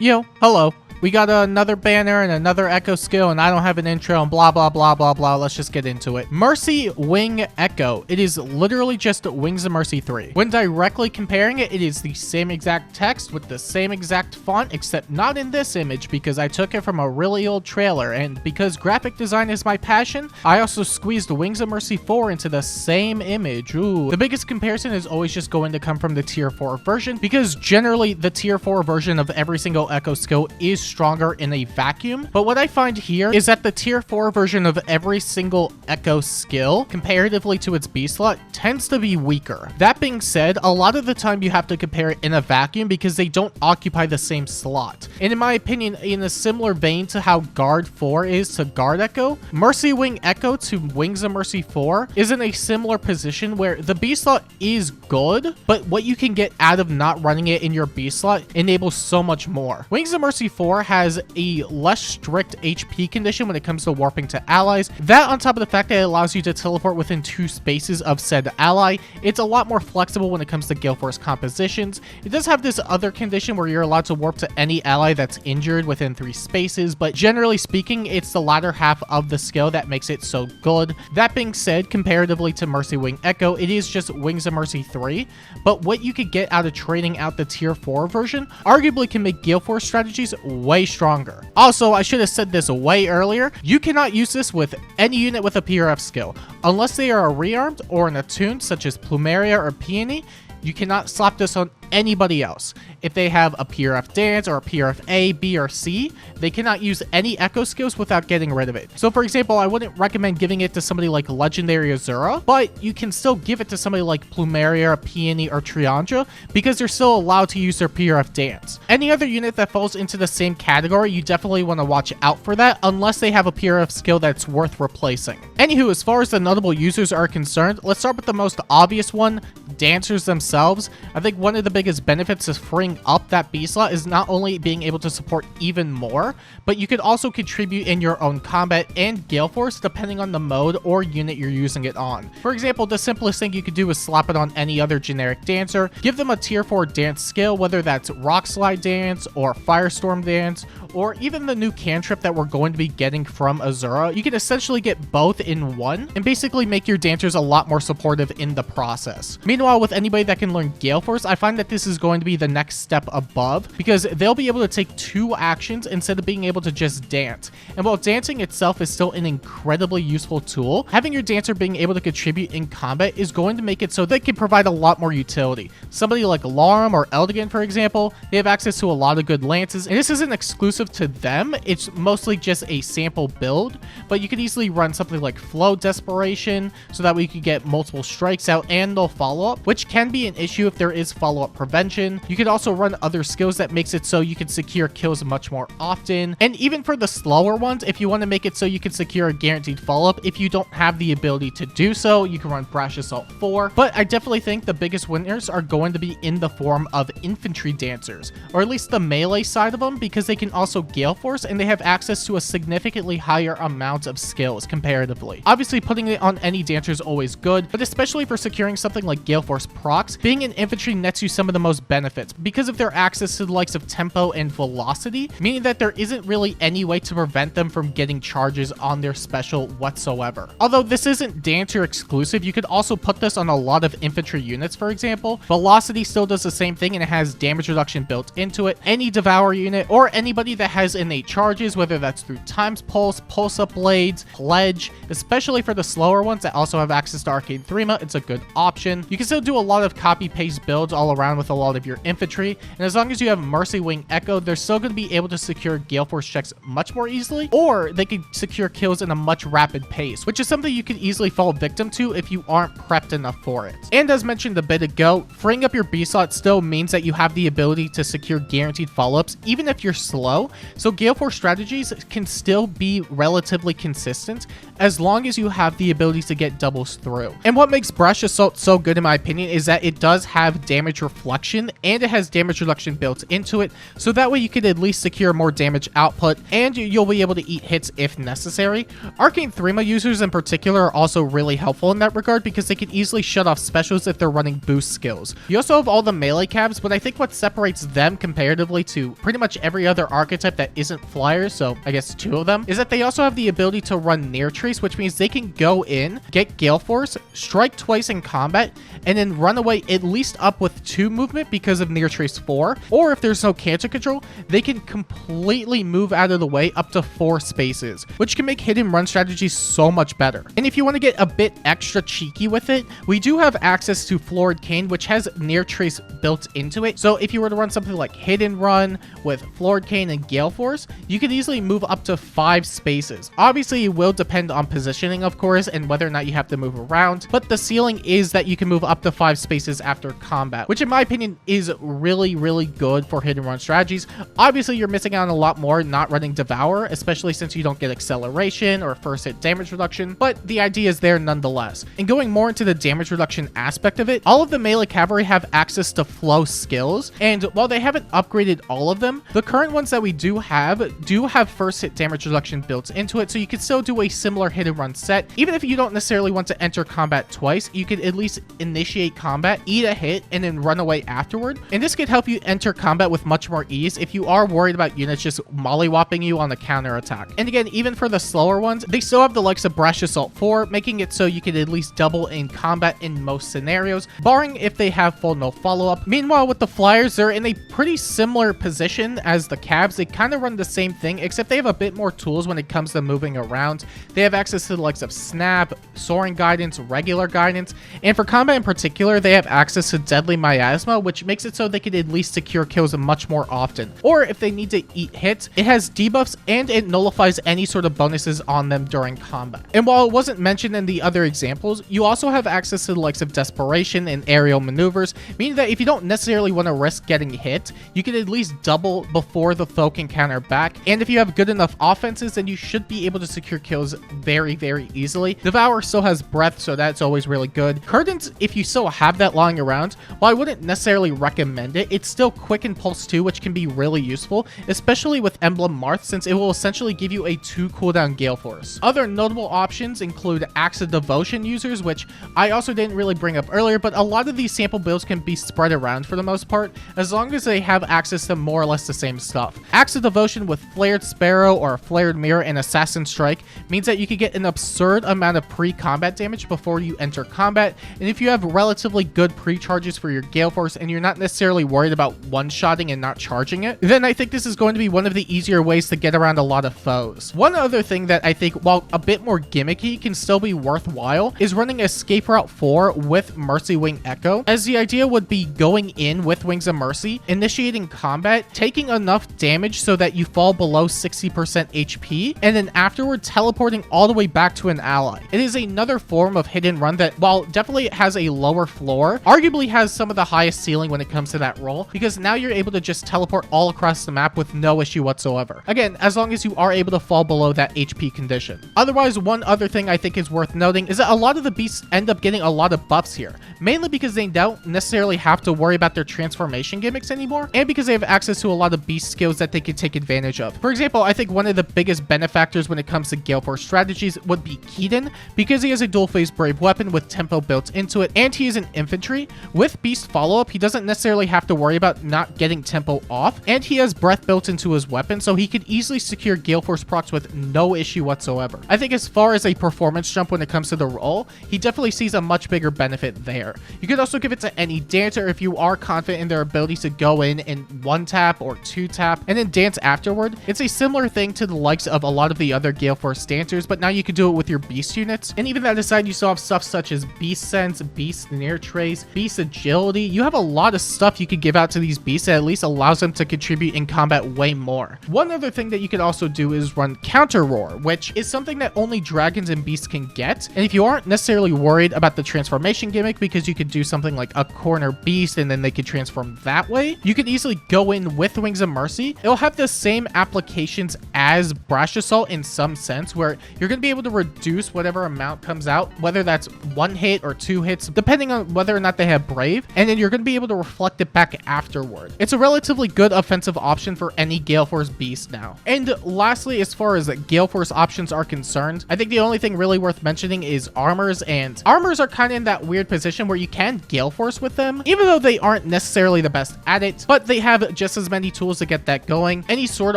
Yo, hello. We got another banner and another echo skill, and I don't have an intro and blah, blah, blah, blah, blah. Let's just get into it. Mercy Wing Echo. It is literally just Wings of Mercy 3. When directly comparing it, it is the same exact text with the same exact font, except not in this image because I took it from a really old trailer, and because graphic design is my passion, I also squeezed Wings of Mercy 4 into the same image. Ooh. The biggest comparison is always just going to come from the tier 4 version, because generally the tier 4 version of every single echo skill is stronger in a vacuum. But what I find here is that the tier 4 version of every single echo skill, comparatively to its B slot, tends to be weaker. That being said, a lot of the time you have to compare it in a vacuum because they don't occupy the same slot. And in my opinion, in a similar vein to how Guard 4 is to Guard Echo, Mercy Wing Echo to Wings of Mercy 4 is in a similar position where the B slot is good, but what you can get out of not running it in your B slot enables so much more. Wings of Mercy 4 has a less strict HP condition when it comes to warping to allies. That on top of the fact that it allows you to teleport within 2 spaces of said ally, it's a lot more flexible when it comes to Gale Force compositions. It does have this other condition where you're allowed to warp to any ally that's injured within 3 spaces, but generally speaking, it's the latter half of the skill that makes it so good. That being said, comparatively to Mercy Wing Echo, it is just Wings of Mercy 3, but what you could get out of trading out the tier 4 version arguably can make Gale Force strategies way stronger. Also, I should have said this way earlier, you cannot use this with any unit with a PRF skill. Unless they are a rearmed or an attuned, such as Plumeria or Peony, you cannot slap this on anybody else. If they have a PRF Dance or a PRF A, B, or C, they cannot use any echo skills without getting rid of it. So for example, I wouldn't recommend giving it to somebody like Legendary Azura, but you can still give it to somebody like Plumeria, Peony, or Triandra because they're still allowed to use their PRF Dance. Any other unit that falls into the same category, you definitely want to watch out for that unless they have a PRF skill that's worth replacing. Anywho, as far as the notable users are concerned, let's start with the most obvious one, dancers themselves. I think one of the biggest benefits of freeing up that B slot is not only being able to support even more, but you could also contribute in your own combat and Gale Force depending on the mode or unit you're using it on. For example, the simplest thing you could do is slap it on any other generic dancer, give them a tier 4 dance skill, whether that's Rock Slide Dance or Firestorm Dance, or even the new cantrip that we're going to be getting from Azura. You can essentially get both in one and basically make your dancers a lot more supportive in the process. Meanwhile, with anybody that can learn Gale Force, I find that this is going to be the next step above because they'll be able to take 2 actions instead of being able to just dance. And while dancing itself is still an incredibly useful tool, having your dancer being able to contribute in combat is going to make it so they can provide a lot more utility. Somebody like Larum or Eldigan, for example, they have access to a lot of good lances, and this isn't exclusive to them, it's mostly just a sample build, but you could easily run something like Flow Desperation so that we could get multiple strikes out and no follow-up, which can be an issue if there is follow-up prevention. You could also run other skills that makes it so you can secure kills much more often, and even for the slower ones, if you want to make it so you can secure a guaranteed follow-up, if you don't have the ability to do so, you can run Brash Assault 4, but I definitely think the biggest winners are going to be in the form of infantry dancers, or at least the melee side of them, because they can also Gale Force and they have access to a significantly higher amount of skills comparatively. Obviously, putting it on any dancer is always good, but especially for securing something like Gale Force procs, being an infantry nets you some of the most benefits because of their access to the likes of tempo and velocity, meaning that there isn't really any way to prevent them from getting charges on their special whatsoever. Although this isn't dancer exclusive, you could also put this on a lot of infantry units, for example. Velocity still does the same thing and it has damage reduction built into it. Any Devour unit or anybody that has innate charges, whether that's through Times Pulse, Pulse-Up Blades, Pledge, especially for the slower ones that also have access to Arcane Threma, it's a good option. You can still do a lot of copy-paste builds all around with a lot of your infantry, and as long as you have Mercy Wing Echo, they're still going to be able to secure Gale Force checks much more easily, or they can secure kills in a much rapid pace, which is something you could easily fall victim to if you aren't prepped enough for it. And as mentioned a bit ago, freeing up your B slot still means that you have the ability to secure guaranteed follow-ups, even if you're slow, through. So Gale Force strategies can still be relatively consistent as long as you have the ability to get doubles through. And what makes Brush Assault so good in my opinion is that it does have damage reflection and it has damage reduction built into it, so that way you could at least secure more damage output and you'll be able to eat hits if necessary. Arcane 3 users in particular are also really helpful in that regard because they can easily shut off specials if they're running boost skills. You also have all the melee cabs, but I think what separates them comparatively to pretty much every other archetype that isn't flyers, so I guess 2 of them, is that they also have the ability to run near trace, which means they can go in, get Gale Force, strike twice in combat, and then run away at least up with 2 movement because of near trace 4, or if there's no cancer control, they can completely move out of the way up to 4 spaces, which can make hit and run strategies so much better. And if you want to get a bit extra cheeky with it, we do have access to Florid Cane, which has near trace built into it. So if you were to run something like hit and run with Florid Cane and Gale Force, you could easily move up to 5 spaces. Obviously, it will depend on positioning, of course, and whether or not you have to move around, but the ceiling is that you can move up to 5 spaces after combat, which in my opinion is really, really good for hit and run strategies. Obviously, you're missing out on a lot more not running Devour, especially since you don't get acceleration or first hit damage reduction, but the idea is there nonetheless. And going more into the damage reduction aspect of it, all of the melee cavalry have access to flow skills, and while they haven't upgraded all of them, the current ones that we do have first hit damage reduction built into it, so you could still do a similar hit and run set. Even if you don't necessarily want to enter combat twice, you could at least initiate combat, eat a hit, and then run away afterward. And this could help you enter combat with much more ease if you are worried about units just mollywopping you on the counter attack. And again, even for the slower ones, they still have the likes of Brush Assault 4, making it so you could at least double in combat in most scenarios, barring if they have full no follow-up. Meanwhile, with the flyers, they're in a pretty similar position as the cabs. They kind of run the same thing, except they have a bit more tools when it comes to moving around. They have access to the likes of Snap, Soaring Guidance, Regular Guidance, and for combat in particular, they have access to Deadly Miasma, which makes it so they could at least secure kills much more often. Or if they need to eat hits, it has debuffs and it nullifies any sort of bonuses on them during combat. And while it wasn't mentioned in the other examples, you also have access to the likes of Desperation and Aerial Maneuvers, meaning that if you don't necessarily want to risk getting hit, you can at least double before the foe can counter back. And if you have good enough offenses, then you should be able to secure kills very, very easily. Devour still has Breath, so that's always really good. Curtains, if you still have that lying around, while I wouldn't necessarily recommend it, it's still quick and pulse 2, which can be really useful, especially with Emblem Marth, since it will essentially give you a 2 cooldown Gale Force. Other notable options include Axe of Devotion users, which I also didn't really bring up earlier, but a lot of these sample builds can be spread around for the most part, as long as they have access to more or less the same stuff. Axe of Devotion with Flared Sparrow or Flared Mirror and Assassin Strike means that you can get an absurd amount of pre-combat damage before you enter combat, and if you have relatively good pre-charges for your Gale Force and you're not necessarily worried about one-shotting and not charging it, then I think this is going to be one of the easier ways to get around a lot of foes. One other thing that I think, while a bit more gimmicky, can still be worthwhile is running Escape Route 4 with Mercy Wing Echo, as the idea would be going in with Wings of Mercy, initiating combat, taking enough damage so that you fall below 60% HP, and then afterward teleporting all the way back to an ally. It is another form of hit and run that, while definitely has a lower floor, arguably has some of the highest ceiling when it comes to that role, because now you're able to just teleport all across the map with no issue whatsoever. Again, as long as you are able to fall below that HP condition. Otherwise, one other thing I think is worth noting is that a lot of the beasts end up getting a lot of buffs here, mainly because they don't necessarily have to worry about their transformation gimmicks anymore, and because they have access to a lot of beast skills that they can take advantage of. For example, I think one of the biggest benefactors when it comes to Gale Force strategies would be Keaton, because he has a dual phase brave weapon with tempo built into it, and he is an infantry. With beast follow-up, he doesn't necessarily have to worry about not getting tempo off, and he has breath built into his weapon, so he could easily secure Gale Force procs with no issue whatsoever. I think as far as a performance jump when it comes to the role, he definitely sees a much bigger benefit there. You could also give it to any dancer if you are confident in their ability to go in and 1-tap or 2-tap and then dance afterward. It's a similar thing to the likes of a lot of the other Gale Force dancers, but now you can do it with your beast units. And even that aside, you still have stuff such as beast sense, beast near trace, beast agility. You have a lot of stuff you could give out to these beasts that at least allows them to contribute in combat way more. One other thing that you could also do is run counter roar, which is something that only dragons and beasts can get. And if you aren't necessarily worried about the transformation gimmick, because you could do something like a corner beast and then they could transform that way, you could easily go in with Wings of Mercy. It'll have the same applications as Brash Assault in some sense, where you're going to be able to reduce whatever amount comes out, whether that's 1 hit or 2 hits, depending on whether or not they have Brave, and then you're going to be able to reflect it back afterward. It's a relatively good offensive option for any Gale Force beast now. And lastly, as far as Gale Force options are concerned, I think the only thing really worth mentioning is armors, and armors are kind of in that weird position where you can Gale Force with them, even though they aren't necessarily the best at it, but they have just as many tools to get that going. Any sword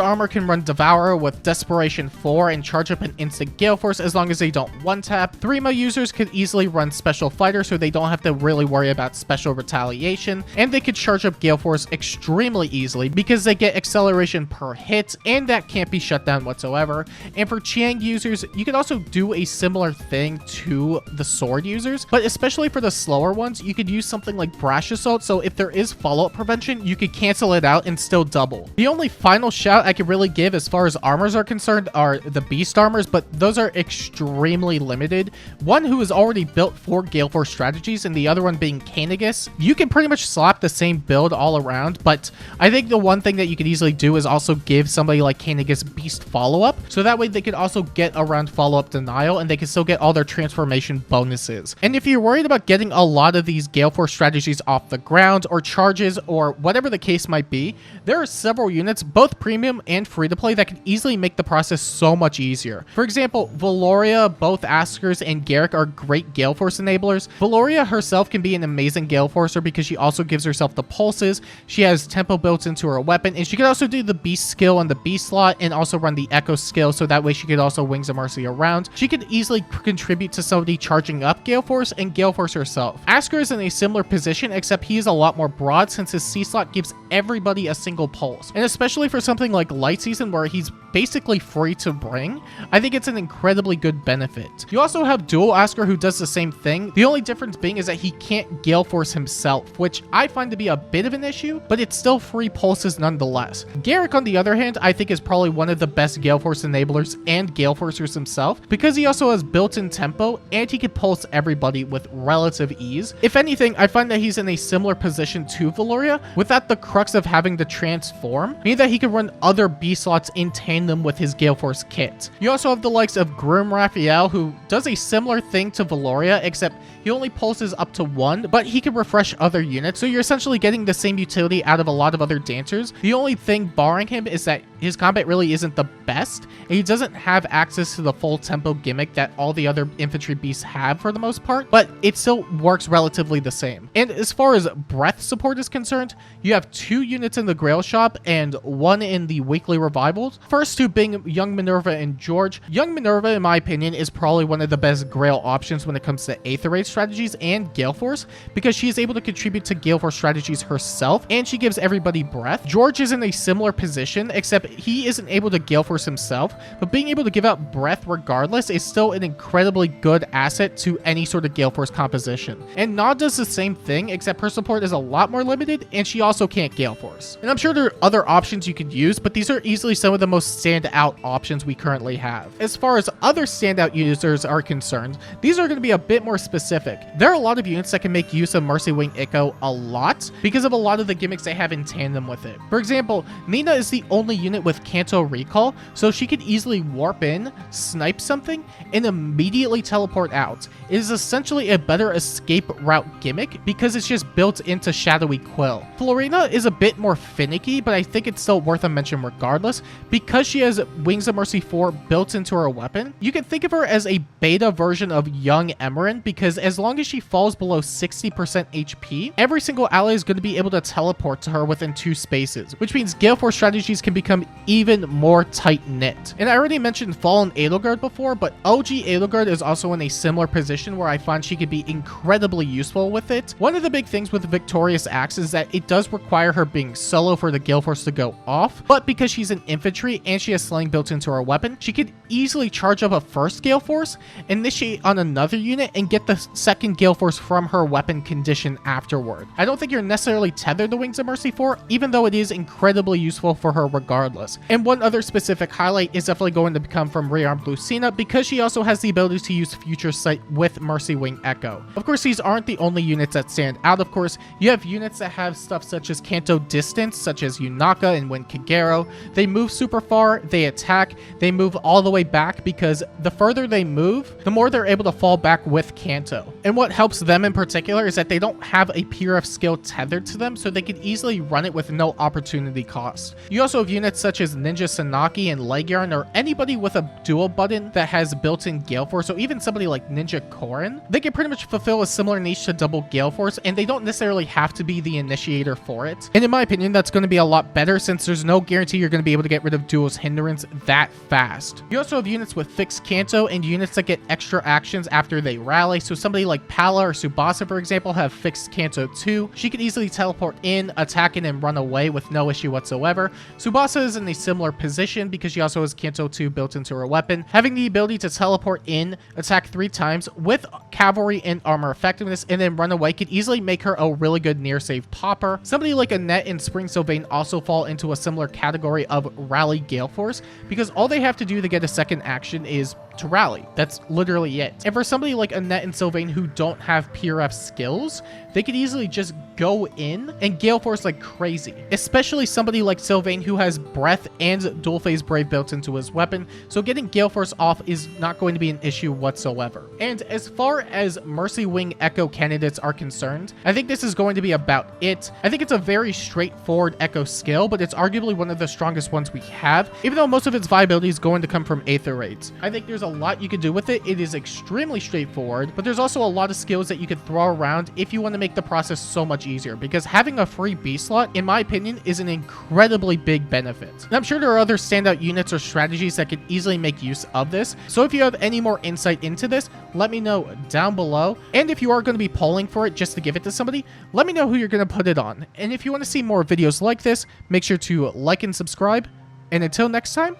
armor can run Devourer with Desperation 4 and charge up an instant Gale Force as long as they don't one-tap. 3MA users could easily run Special Fighter so they don't have to really worry about Special Retaliation, and they could charge up Gale Force extremely easily because they get acceleration per hit, and that can't be shut down whatsoever. And for Chiang users, you could also do a similar thing to the sword users, but especially for the slower ones, you could use something like Brash Assault, so if there is follow-up prevention, you could cancel it out and still double. The only final shout I could really give as far as armors are concerned are the beast armors, but those are extremely limited. One who is already built for Gale Force strategies, and the other one being Chronicles. You can pretty much slap the same build all around, but I think the one thing that you could easily do is also give somebody like Chronicles beast follow-up, so that way they could also get around follow-up denial, and they can still get all their transformation bonuses. And if you're worried about getting a lot of these Gale Force strategies off the ground, or charges, or whatever the case might be, there are several units, both premium and free-to-play, that can easily make the process so much easier. For example, Valoria, both Askers, and Garrick are great Gale Force enablers. Valoria herself can be an amazing Gale Forcer because she also gives herself the pulses, she has tempo built into her weapon, and she could also do the beast skill on the beast slot and also run the echo skill, so that way she could also Wings of Mercy around. She could easily contribute to somebody charging up Gale Force and Gale Force herself. Asker is in a similar position, except he is a lot more broad since his C slot gives everybody a single pulse. And especially for something like Light Season where he's basically free to bring, I think it's an incredibly good benefit. You also have Dual Asker who does the same thing. The only difference being is that he can't Gale Force himself, which I find to be a bit of an issue, but it's still free pulses nonetheless. Garrick, on the other hand, I think is probably one of the best Gale Force enablers and Gale Forcers himself, because he also has built-in tempo and he can pulse everybody with relative ease. If anything, I find that he's in a similar position to Valoria, without the crux of having to transform, meaning that he can run other B slots in tandem with his Gale Force kit. You also have the likes of Grim Raphael, who does a similar thing to Valoria, except he only pulses up to 1, but he can refresh other units, so you're essentially getting the same utility out of a lot of other dancers. The only thing barring him is that his combat really isn't the best, and he doesn't have access to the full tempo gimmick that all the other infantry beasts have for the most part, but it still works relatively the same. And as far as breath support is concerned, you have 2 units in the Grail Shop and 1 in the weekly revivals. First 2 being Young Minerva and George. Young Minerva, in my opinion, is probably one of the best Grail options when it comes to Aether Raid strategies and Gale Force, because she is able to contribute to Gale Force strategies herself, and she gives everybody breath. George is in a similar position, except he isn't able to Gale Force himself, but being able to give out breath regardless is still an incredibly good asset to any sort of Gale Force composition. And Nod does the same thing, except her support is a lot more limited, and she also can't Gale Force. And I'm sure there are other options you could use, but these are easily some of the most standout options we currently have. As far as other standout users are concerned, these are going to be a bit more specific. There are a lot of units that can make use of Mercy Wing Echo a lot because of a lot of the gimmicks they have in tandem with it. For example, Nina is the only unit with Kanto Recall, so she could easily warp in, snipe something, and immediately teleport out. It is essentially a better escape route gimmick because it's just built into Shadowy Quill. Florina is a bit more finicky, but I think it's still worth a mention regardless, because she has Wings of Mercy 4 built into her weapon. You can think of her as a beta version of Young Emerin, because as long as she falls below 60% HP, every single ally is going to be able to teleport to her within 2 spaces, which means Gale Force strategies can become even more tight-knit. And I already mentioned Fallen Edelgard before, but OG Edelgard is also in a similar position where I find she could be incredibly useful with it. One of the big things with Victorious Axe is that it does require her being solo for the Gale Force to go off, but because she's an infantry and she has slaying built into her weapon, she could easily charge up a first Gale Force, initiate on another unit, and get the second Gale Force from her weapon condition afterward. I don't think you're necessarily tethered to Wings of Mercy 4, even though it is incredibly useful for her regardless. ridiculous. And one other specific highlight is definitely going to come from Rearmed Lucina, because she also has the ability to use Future Sight with Mercy Wing Echo. Of course, these aren't the only units that stand out. Of course, you have units that have stuff such as Kanto Distance, such as Yunaka and Win Kagero. They move super far, they attack, they move all the way back, because the further they move, the more they're able to fall back with Kanto. And what helps them in particular is that they don't have a PRF skill tethered to them, so they can easily run it with no opportunity cost. You also have units such as Ninja Sanaki and Legyarn, or anybody with a dual button that has built-in Gale Force, so even somebody like Ninja Korin, they can pretty much fulfill a similar niche to double Gale Force, and they don't necessarily have to be the initiator for it. And in my opinion, that's going to be a lot better, since there's no guarantee you're going to be able to get rid of Duo's hindrance that fast. You also have units with fixed Kanto and units that get extra actions after they rally, so somebody like Pala or Tsubasa, for example, have fixed Kanto too. She can easily teleport in, attack in, and run away with no issue whatsoever. Tsubasa is in a similar position because she also has Kanto 2 built into her weapon. Having the ability to teleport in, attack 3 times with cavalry and armor effectiveness, and then run away could easily make her a really good near save popper. Somebody like Annette and Spring Sylvain also fall into a similar category of rally Gale Force, because all they have to do to get a second action is to rally. That's literally it. And for somebody like Annette and Sylvain who don't have PRF skills, they could easily just go in and Gale Force like crazy. Especially somebody like Sylvain who has Breath and Dual Phase Brave built into his weapon, so getting Gale Force off is not going to be an issue whatsoever. And as far as Mercy Wing Echo candidates are concerned, I think this is going to be about it. I think it's a very straightforward Echo skill, but it's arguably one of the strongest ones we have, even though most of its viability is going to come from Aether Raids. I think there's a lot you can do with it. It is extremely straightforward, but there's also a lot of skills that you could throw around if you want to make the process so much easier, because having a free B slot, in my opinion, is an incredibly big benefit. And I'm sure there are other standout units or strategies that could easily make use of this, so if you have any more insight into this, let me know down below. And if you are going to be polling for it just to give it to somebody, let me know who you're going to put it on. And if you want to see more videos like this, make sure to like and subscribe. And until next time,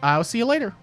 I'll see you later.